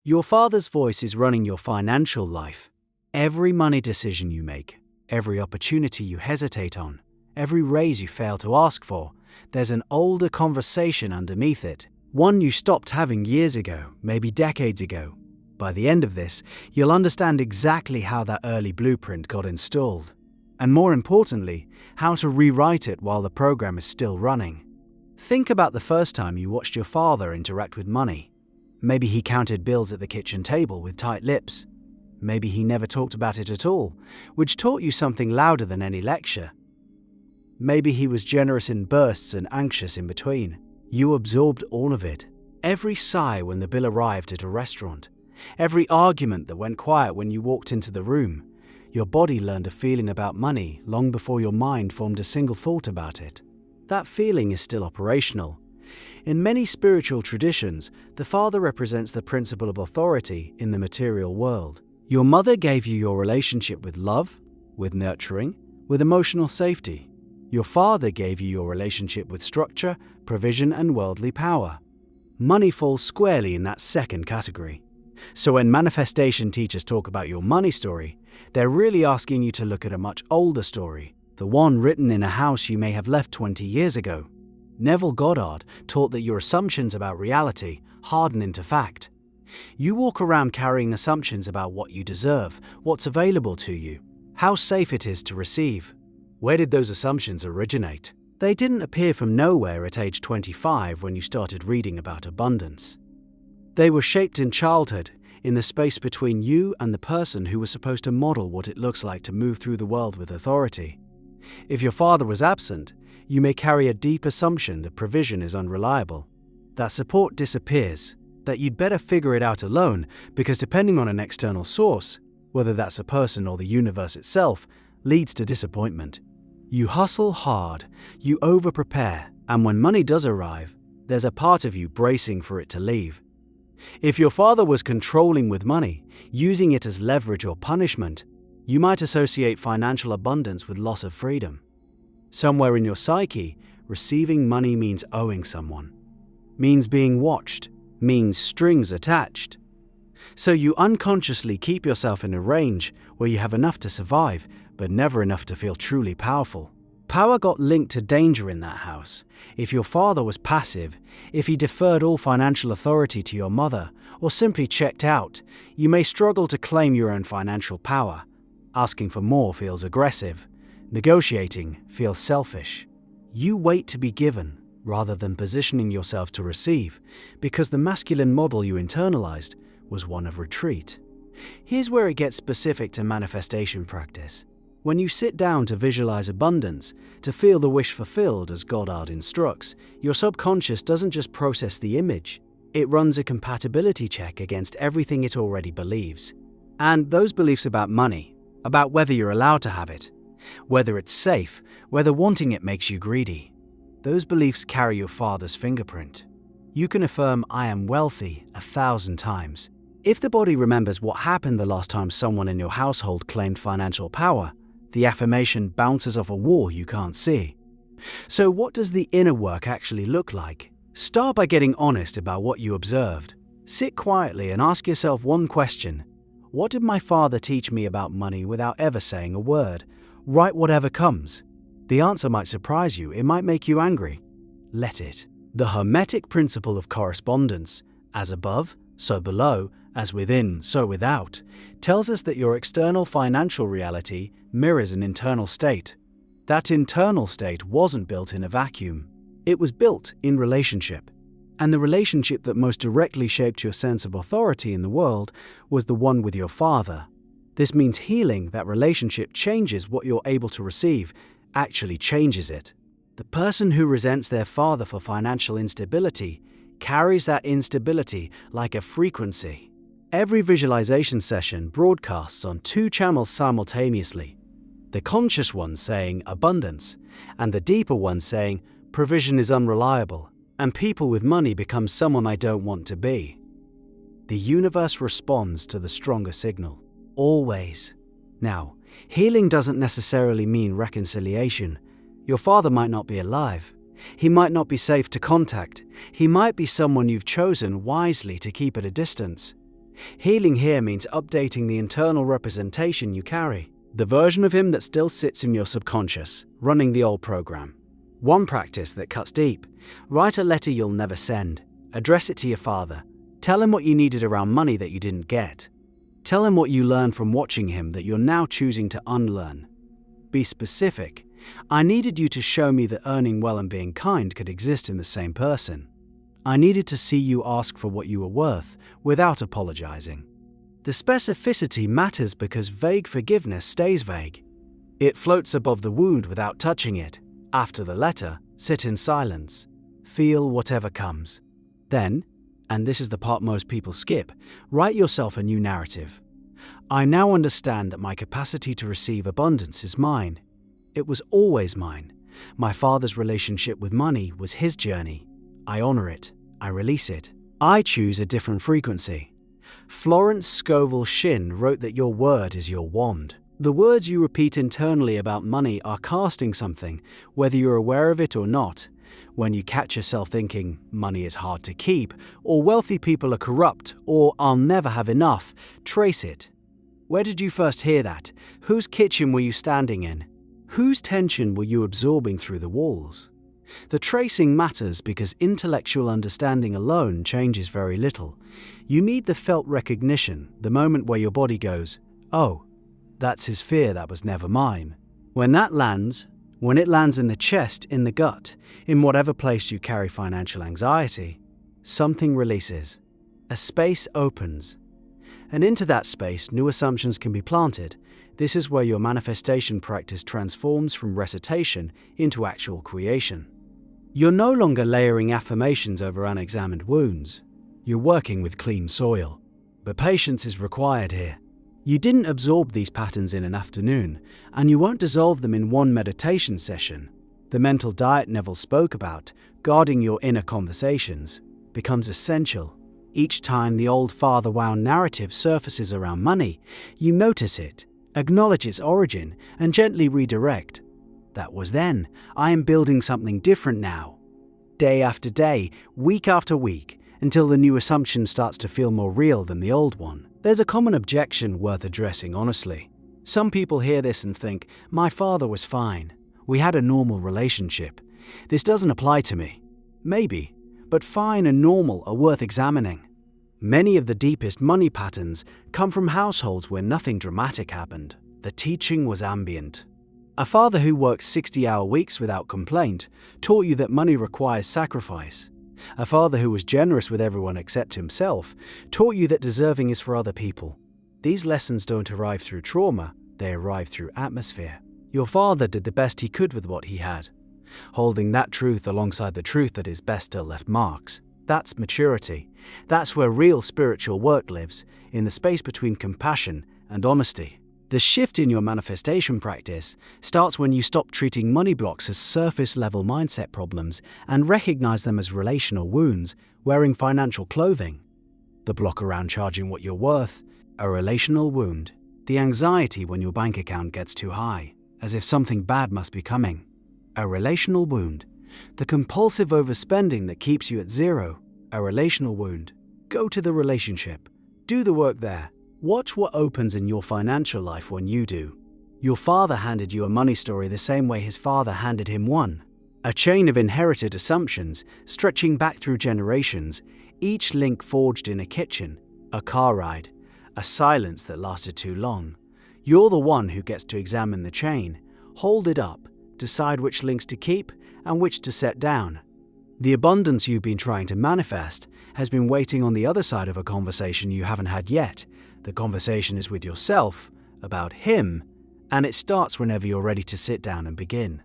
Your father's voice is running your financial life. Every money decision you make, every opportunity you hesitate on, every raise you fail to ask for, there's an older conversation underneath it. One you stopped having years ago, maybe decades ago. By the end of this, you'll understand exactly how that early blueprint got installed. And more importantly, how to rewrite it while the program is still running. Think about the first time you watched your father interact with money. Maybe he counted bills at the kitchen table with tight lips. Maybe he never talked about it at all, which taught you something louder than any lecture. Maybe he was generous in bursts and anxious in between. You absorbed all of it. Every sigh when the bill arrived at a restaurant. Every argument that went quiet when you walked into the room. Your body learned a feeling about money long before your mind formed a single thought about it. That feeling is still operational. In many spiritual traditions, the father represents the principle of authority in the material world. Your mother gave you your relationship with love, with nurturing, with emotional safety. Your father gave you your relationship with structure, provision, and worldly power. Money falls squarely in that second category. So when manifestation teachers talk about your money story, they're really asking you to look at a much older story, the one written in a house you may have left 20 years ago. Neville Goddard taught that your assumptions about reality harden into fact. You walk around carrying assumptions about what you deserve, what's available to you, how safe it is to receive. Where did those assumptions originate? They didn't appear from nowhere at age 25 when you started reading about abundance. They were shaped in childhood, in the space between you and the person who was supposed to model what it looks like to move through the world with authority. If your father was absent, you may carry a deep assumption that provision is unreliable, that support disappears, that you'd better figure it out alone because depending on an external source, whether that's a person or the universe itself, leads to disappointment. You hustle hard, you over-prepare, and when money does arrive, there's a part of you bracing for it to leave. If your father was controlling with money, using it as leverage or punishment, you might associate financial abundance with loss of freedom. Somewhere in your psyche, receiving money means owing someone, means being watched, means strings attached. So you unconsciously keep yourself in a range where you have enough to survive, but never enough to feel truly powerful. Power got linked to danger in that house. If your father was passive, if he deferred all financial authority to your mother, or simply checked out, you may struggle to claim your own financial power. Asking for more feels aggressive. Negotiating feels selfish. You wait to be given rather than positioning yourself to receive because the masculine model you internalized was one of retreat. Here's where it gets specific to manifestation practice. When you sit down to visualize abundance, to feel the wish fulfilled as Goddard instructs, your subconscious doesn't just process the image, it runs a compatibility check against everything it already believes. And those beliefs about money, about whether you're allowed to have it, whether it's safe, whether wanting it makes you greedy, those beliefs carry your father's fingerprint. You can affirm, "I am wealthy," 1,000 times. If the body remembers what happened the last time someone in your household claimed financial power, the affirmation bounces off a wall you can't see. So what does the inner work actually look like? Start by getting honest about what you observed. Sit quietly and ask yourself one question. What did my father teach me about money without ever saying a word? Write whatever comes. The answer might surprise you, it might make you angry. Let it. The Hermetic principle of correspondence, as above, so below, as within, so without, tells us that your external financial reality mirrors an internal state. That internal state wasn't built in a vacuum. It was built in relationship. And the relationship that most directly shaped your sense of authority in the world was the one with your father. This means healing that relationship changes what you're able to receive, actually changes it. The person who resents their father for financial instability carries that instability like a frequency. Every visualization session broadcasts on 2 channels simultaneously. The conscious one saying abundance, and the deeper one saying provision is unreliable, and people with money become someone I don't want to be. The universe responds to the stronger signal, always. Now, healing doesn't necessarily mean reconciliation. Your father might not be alive. He might not be safe to contact. He might be someone you've chosen wisely to keep at a distance. Healing here means updating the internal representation you carry, the version of him that still sits in your subconscious, running the old program. One practice that cuts deep: write a letter you'll never send. Address it to your father. Tell him what you needed around money that you didn't get. Tell him what you learned from watching him that you're now choosing to unlearn. Be specific. I needed you to show me that earning well and being kind could exist in the same person. I needed to see you ask for what you were worth without apologizing. The specificity matters because vague forgiveness stays vague. It floats above the wound without touching it. After the letter, sit in silence. Feel whatever comes. Then, and this is the part most people skip, write yourself a new narrative. I now understand that my capacity to receive abundance is mine. It was always mine. My father's relationship with money was his journey. I honor it. I release it. I choose a different frequency. Florence Scovel Shinn wrote that your word is your wand. The words you repeat internally about money are casting something, whether you're aware of it or not. When you catch yourself thinking, money is hard to keep, or wealthy people are corrupt, or I'll never have enough, trace it. Where did you first hear that? Whose kitchen were you standing in? Whose tension were you absorbing through the walls? The tracing matters because intellectual understanding alone changes very little. You need the felt recognition, the moment where your body goes, oh, that's his fear, that was never mine. When it lands in the chest, in the gut, in whatever place you carry financial anxiety, something releases. A space opens. And into that space, new assumptions can be planted. This is where your manifestation practice transforms from recitation into actual creation. You're no longer layering affirmations over unexamined wounds. You're working with clean soil. But patience is required here. You didn't absorb these patterns in an afternoon, and you won't dissolve them in one meditation session. The mental diet Neville spoke about, guarding your inner conversations, becomes essential. Each time the old father wow narrative surfaces around money, you notice it, acknowledge its origin, and gently redirect. That was then. I am building something different now. Day after day, week after week, until the new assumption starts to feel more real than the old one. There's a common objection worth addressing honestly. Some people hear this and think, my father was fine. We had a normal relationship. This doesn't apply to me. Maybe, but fine and normal are worth examining. Many of the deepest money patterns come from households where nothing dramatic happened. The teaching was ambient. A father who worked 60-hour weeks without complaint taught you that money requires sacrifice. A father who was generous with everyone except himself taught you that deserving is for other people. These lessons don't arrive through trauma, they arrive through atmosphere. Your father did the best he could with what he had. Holding that truth alongside the truth that his best still left marks. That's maturity. That's where real spiritual work lives, in the space between compassion and honesty. The shift in your manifestation practice starts when you stop treating money blocks as surface-level mindset problems and recognize them as relational wounds wearing financial clothing. The block around charging what you're worth, a relational wound. The anxiety when your bank account gets too high, as if something bad must be coming. A relational wound. The compulsive overspending that keeps you at zero. A relational wound. Go to the relationship. Do the work there. Watch what opens in your financial life when you do. Your father handed you a money story the same way his father handed him one. A chain of inherited assumptions stretching back through generations, each link forged in a kitchen, a car ride, a silence that lasted too long. You're the one who gets to examine the chain, hold it up, decide which links to keep and which to set down. The abundance you've been trying to manifest has been waiting on the other side of a conversation you haven't had yet. The conversation is with yourself, about him, and it starts whenever you're ready to sit down and begin.